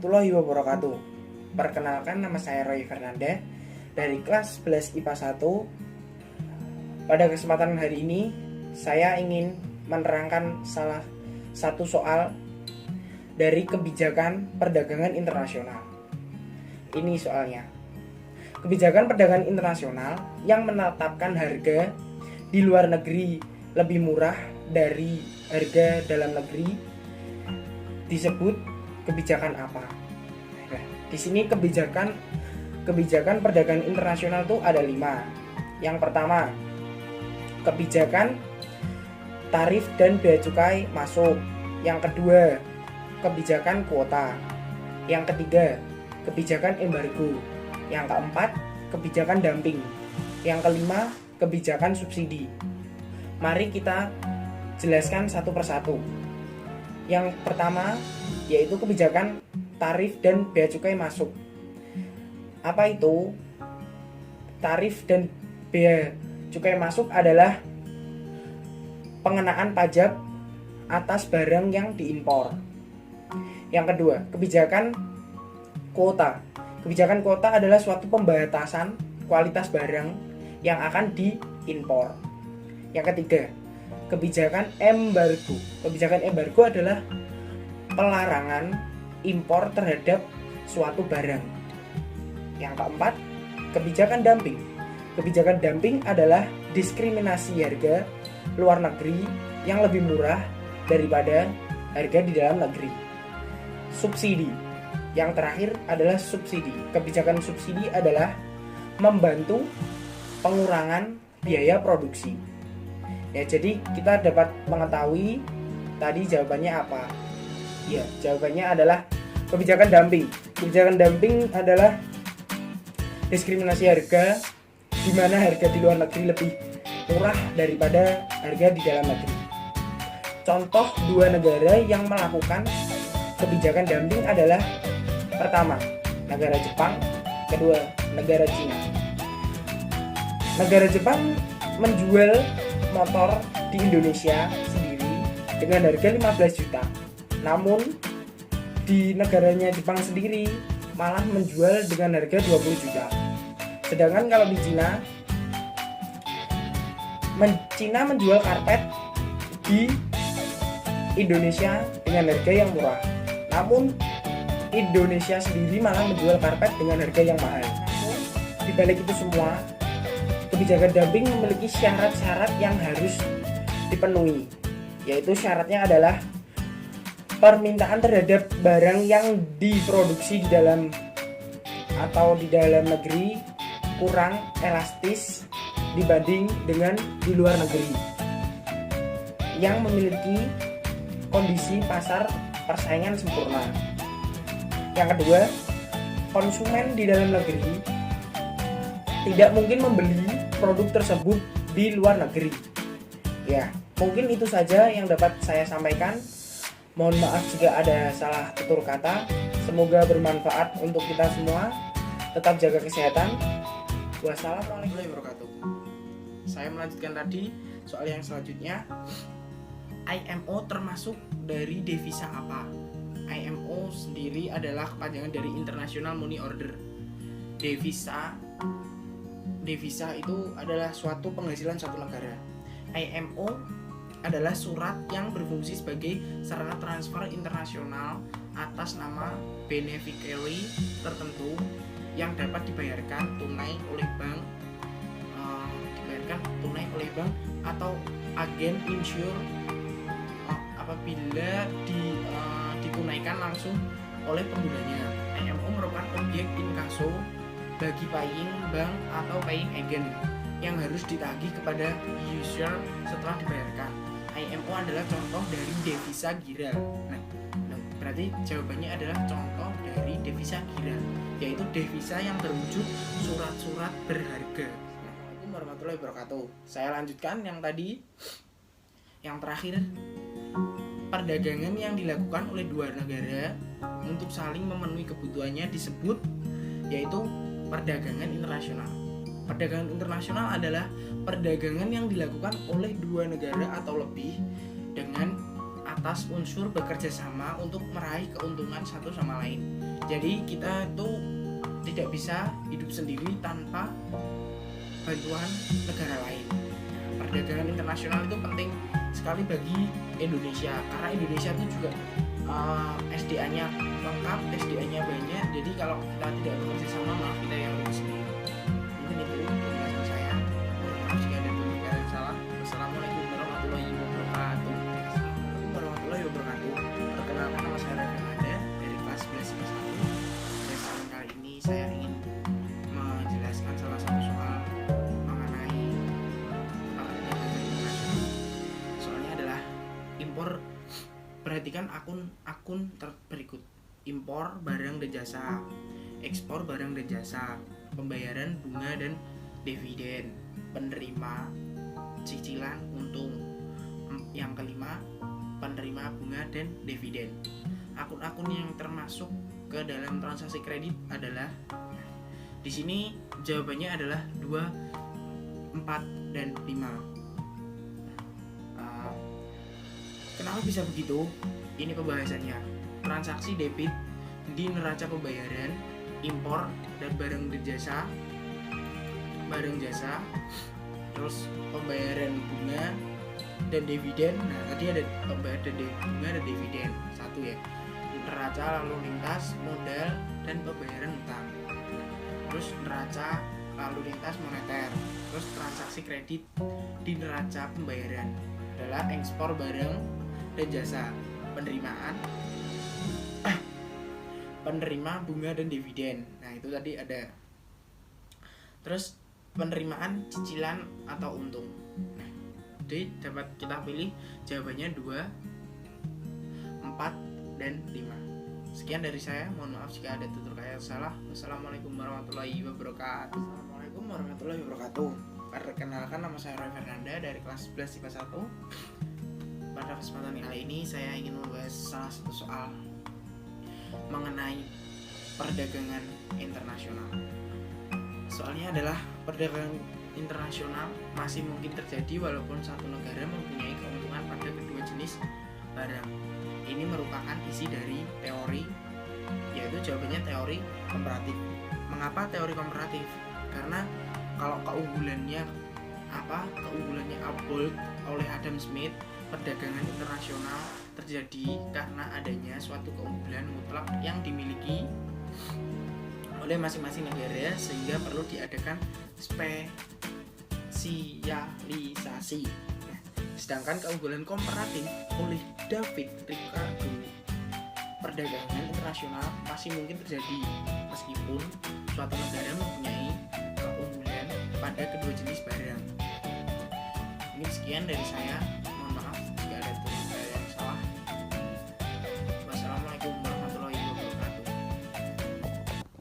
warahmatullahi wabarakatuh. Perkenalkan, nama saya Roy Fernanda dari kelas 11 IPA 1. Pada kesempatan hari ini saya ingin menerangkan salah satu soal dari kebijakan perdagangan internasional. Ini soalnya. Kebijakan perdagangan internasional yang menetapkan harga di luar negeri lebih murah dari harga dalam negeri disebut kebijakan apa? Nah, di sini kebijakan perdagangan internasional itu ada 5. Yang pertama, kebijakan tarif dan bea cukai masuk. Yang kedua, kebijakan kuota. Yang ketiga, kebijakan embargo. Yang keempat, kebijakan dumping. Yang kelima, kebijakan subsidi. Mari kita jelaskan satu persatu. Yang pertama yaitu kebijakan tarif dan bea cukai masuk. Apa itu? Tarif dan bea cukai masuk adalah pengenaan pajak atas barang yang diimpor. Yang kedua, kebijakan kuota. Kebijakan kuota adalah suatu pembatasan kualitas barang yang akan diimpor. Yang ketiga, kebijakan embargo. Kebijakan embargo adalah pelarangan impor terhadap suatu barang. Yang keempat, kebijakan dumping. Kebijakan dumping adalah diskriminasi harga luar negeri yang lebih murah daripada harga di dalam negeri. Subsidi. Yang terakhir adalah subsidi. Kebijakan subsidi adalah membantu pengurangan biaya produksi. Ya, jadi kita dapat mengetahui tadi jawabannya apa. Ya, jawabannya adalah kebijakan dumping. Kebijakan dumping adalah diskriminasi harga, di mana harga di luar negeri lebih murah daripada harga di dalam negeri. Contoh 2 negara yang melakukan kebijakan dumping adalah pertama, negara Jepang, kedua, negara Cina. Negara Jepang menjual motor di Indonesia sendiri dengan harga 15 juta. Namun di negaranya Jepang sendiri malah menjual dengan harga 20 juta. Sedangkan kalau di Cina menjual karpet di Indonesia dengan harga yang murah. Namun Indonesia sendiri malah menjual karpet dengan harga yang mahal. Di balik itu semua, kebijakan dumping memiliki syarat-syarat yang harus dipenuhi, yaitu syaratnya adalah permintaan terhadap barang yang diproduksi di dalam atau di dalam negeri kurang elastis dibanding dengan di luar negeri yang memiliki kondisi pasar persaingan sempurna. Yang kedua, konsumen di dalam negeri tidak mungkin membeli produk tersebut di luar negeri. Ya, mungkin itu saja yang dapat saya sampaikan. Mohon maaf jika ada salah tutur kata. Semoga bermanfaat untuk kita semua. Tetap jaga kesehatan. Wassalamualaikum warahmatullahi wabarakatuh. Saya melanjutkan tadi soal yang selanjutnya. IMO termasuk dari devisa apa? IMO sendiri adalah kepanjangan dari International Money Order. Devisa itu adalah suatu penghasilan suatu negara. IMO adalah surat yang berfungsi sebagai sarana transfer internasional atas nama beneficiary tertentu yang dapat dibayarkan tunai oleh bank atau agen insure apabila ditunaikan langsung oleh penggunanya. IMO merupakan objek inkaso bagi paying bank atau paying agent yang harus ditagih kepada user setelah dibayarkan. IMO adalah contoh dari devisa gira. Nah, berarti jawabannya adalah contoh dari devisa gira, yaitu devisa yang berwujud surat-surat berharga. Assalamualaikum warahmatullahi wabarakatuh. Saya lanjutkan yang tadi. Yang terakhir, perdagangan yang dilakukan oleh 2 negara untuk saling memenuhi kebutuhannya disebut yaitu perdagangan internasional. Perdagangan internasional adalah perdagangan yang dilakukan oleh 2 negara atau lebih dengan atas unsur bekerja sama untuk meraih keuntungan satu sama lain. Jadi kita tuh tidak bisa hidup sendiri tanpa bantuan negara lain. Perdagangan internasional itu penting sekali bagi Indonesia karena Indonesia itu juga SDA-nya lengkap, SDA-nya banyak. Jadi kalau kita tidak bekerja sama, malah kita yang rugi sendiri. Mungkin itu penjelasan saya. Maaf jika ada yang salah. Wassalamualaikum warahmatullahi wabarakatuh. Assalamualaikum warahmatullahi wabarakatuh. Perkenalkan, nama saya Raffi dari kelas 11 IPA 1. Dan kali ini saya ingin menjelaskan salah satu soal mengenai perdagangan internasional. Soalnya adalah impor. Perhatikan akun berikut: impor barang dan jasa, ekspor barang dan jasa, pembayaran bunga dan dividen, penerima cicilan untung. Yang kelima, penerima bunga dan dividen. Akun-akun yang termasuk ke dalam transaksi kredit adalah, di sini jawabannya adalah 2, 4, dan 5. Kenapa bisa begitu? Ini pembahasannya. Transaksi debit di neraca pembayaran, impor dan barang jasa, terus pembayaran bunga dan dividen. Nah, tadi ada pembayaran bunga dan dividen. Satu ya. Neraca lalu lintas, modal, dan pembayaran utang. Terus neraca lalu lintas moneter. Terus transaksi kredit di neraca pembayaran adalah ekspor barang dan jasa, penerima bunga dan dividen. Nah, itu tadi ada. Terus penerimaan cicilan atau untung. Nah, jadi dapat kita pilih jawabannya 2, 4, dan 5. Sekian dari saya, mohon maaf jika ada tutur kata salah. Wassalamualaikum warahmatullahi wabarakatuh. Assalamualaikum warahmatullahi wabarakatuh. Perkenalkan, nama saya Roy Fernanda dari kelas 11 IPA 1. Pada kesempatan kali ini saya ingin membahas salah satu soal mengenai perdagangan internasional. Soalnya adalah perdagangan internasional masih mungkin terjadi walaupun satu negara mempunyai keuntungan pada kedua jenis barang. Ini merupakan isi dari teori, yaitu jawabannya teori komparatif. Mengapa teori komparatif? Karena kalau keunggulannya Abold oleh Adam Smith, perdagangan internasional terjadi karena adanya suatu keunggulan mutlak yang dimiliki oleh masing-masing negara sehingga perlu diadakan spesialisasi. Sedangkan keunggulan komparatif oleh David Ricardo, perdagangan internasional masih mungkin terjadi meskipun suatu negara mempunyai keunggulan pada kedua jenis barang. Ini sekian dari saya.